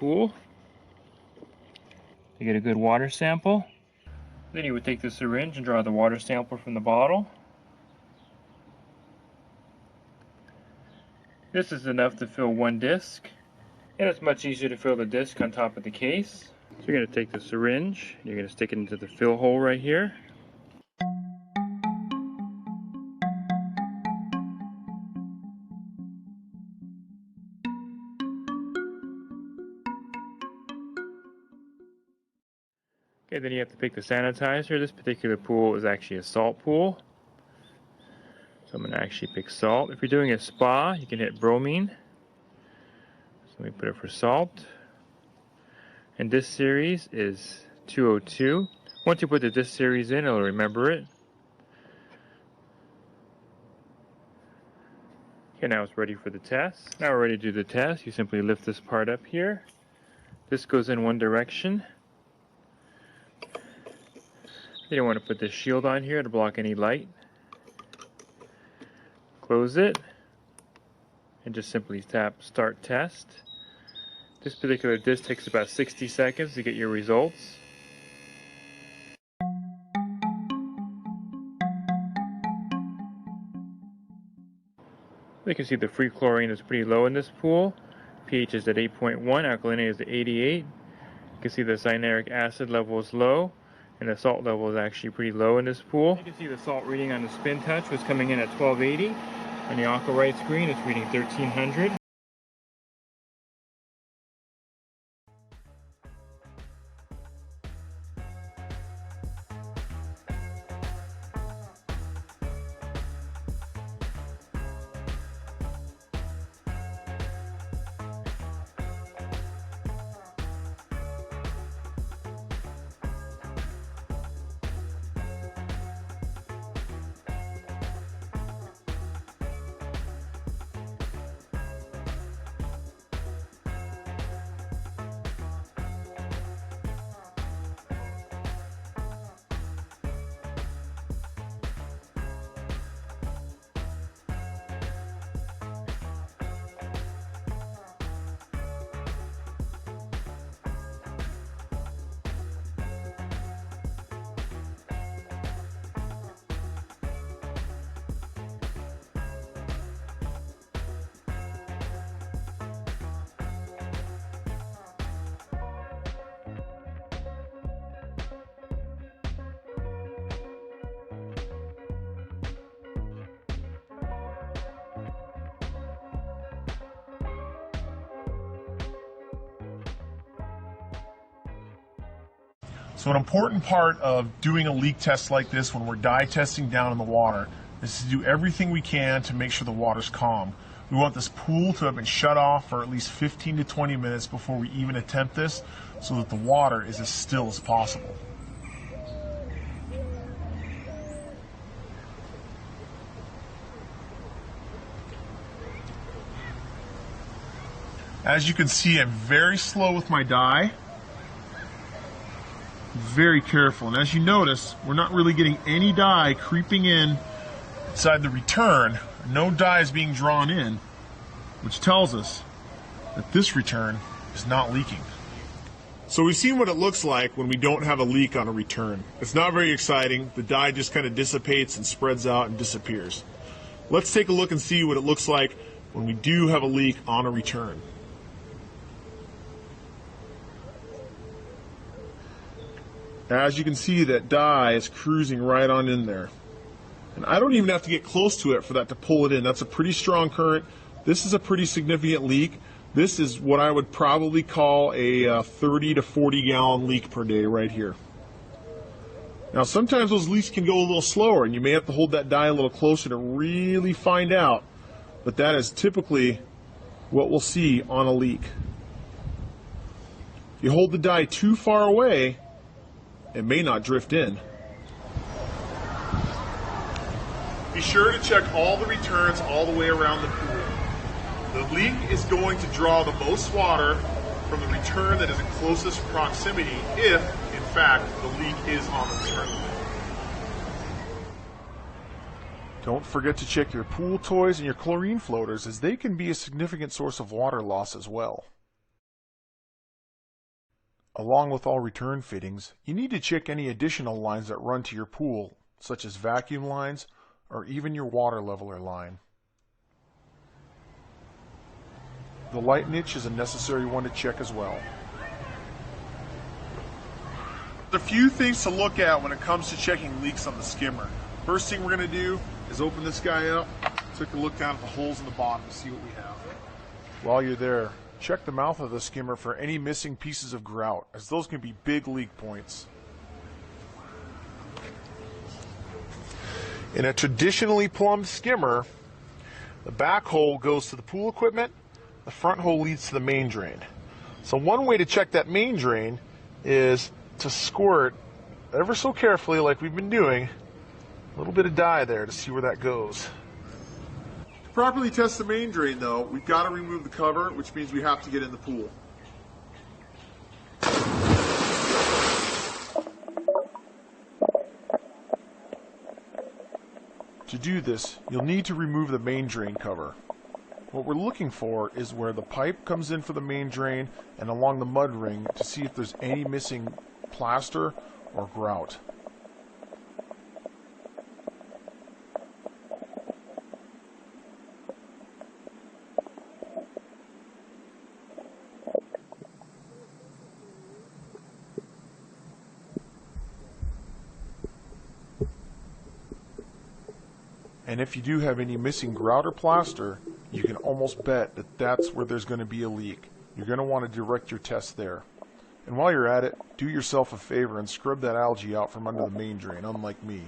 pool to get a good water sample. Then you would take the syringe and draw the water sample from the bottle. This is enough to fill one disc, and it's much easier to fill the disc on top of the case. So you're going to take the syringe, you're going to stick it into the fill hole right here. Okay, then you have to pick the sanitizer. This particular pool is actually a salt pool. So I'm going to actually pick salt. If you're doing a spa, you can hit bromine. So let me put it for salt. And this series is 202. Once you put the disc series in, it'll remember it. Okay, now it's ready for the test. Now we're ready to do the test. You simply lift this part up here. This goes in one direction. You don't want to put this shield on here to block any light. Close it and just simply tap Start Test. This particular disc takes about 60 seconds to get your results. You can see the free chlorine is pretty low in this pool. pH is at 8.1, alkalinity is at 88. You can see the cyanuric acid level is low, and the salt level is actually pretty low in this pool. You can see the salt reading on the spin touch was coming in at 1280. On the aqua-right screen, it's reading 1300. So an important part of doing a leak test like this when we're dye testing down in the water is to do everything we can to make sure the water's calm. We want this pool to have been shut off for at least 15 to 20 minutes before we even attempt this, so that the water is as still as possible. As you can see, I'm very slow with my dye. Very careful, and as you notice, we're not really getting any dye creeping in inside the return. No dye is being drawn in, which tells us that this return is not leaking. So we've seen what it looks like when we don't have a leak on a return. It's not very exciting. The dye just kind of dissipates and spreads out and disappears. Let's take a look and see what it looks like when we do have a leak on a return. As you can see, that dye is cruising right on in there. And I don't even have to get close to it for that to pull it in. That's a pretty strong current. This is a pretty significant leak. This is what I would probably call a 30 to 40 gallon leak per day right here. Now sometimes those leaks can go a little slower, and you may have to hold that dye a little closer to really find out, but that is typically what we'll see on a leak. If you hold the dye too far away, it may not drift in. Be sure to check all the returns all the way around the pool. The leak is going to draw the most water from the return that is in closest proximity if, in fact, the leak is on the return. Don't forget to check your pool toys and your chlorine floaters, as they can be a significant source of water loss as well. Along with all return fittings, you need to check any additional lines that run to your pool, such as vacuum lines or even your water leveler line. The light niche is a necessary one to check as well. There's a few things to look at when it comes to checking leaks on the skimmer. First thing we're going to do is open this guy up, take a look down at the holes in the bottom to see what we have. While you're there, check the mouth of the skimmer for any missing pieces of grout, as those can be big leak points. In a traditionally plumbed skimmer, the back hole goes to the pool equipment, the front hole leads to the main drain. So one way to check that main drain is to squirt ever so carefully, like we've been doing, a little bit of dye there to see where that goes. To properly test the main drain though, we've got to remove the cover, which means we have to get in the pool. To do this, you'll need to remove the main drain cover. What we're looking for is where the pipe comes in for the main drain and along the mud ring to see if there's any missing plaster or grout. And if you do have any missing grout or plaster, you can almost bet that that's where there's going to be a leak. You're going to want to direct your test there. And while you're at it, do yourself a favor and scrub that algae out from under the main drain, unlike me.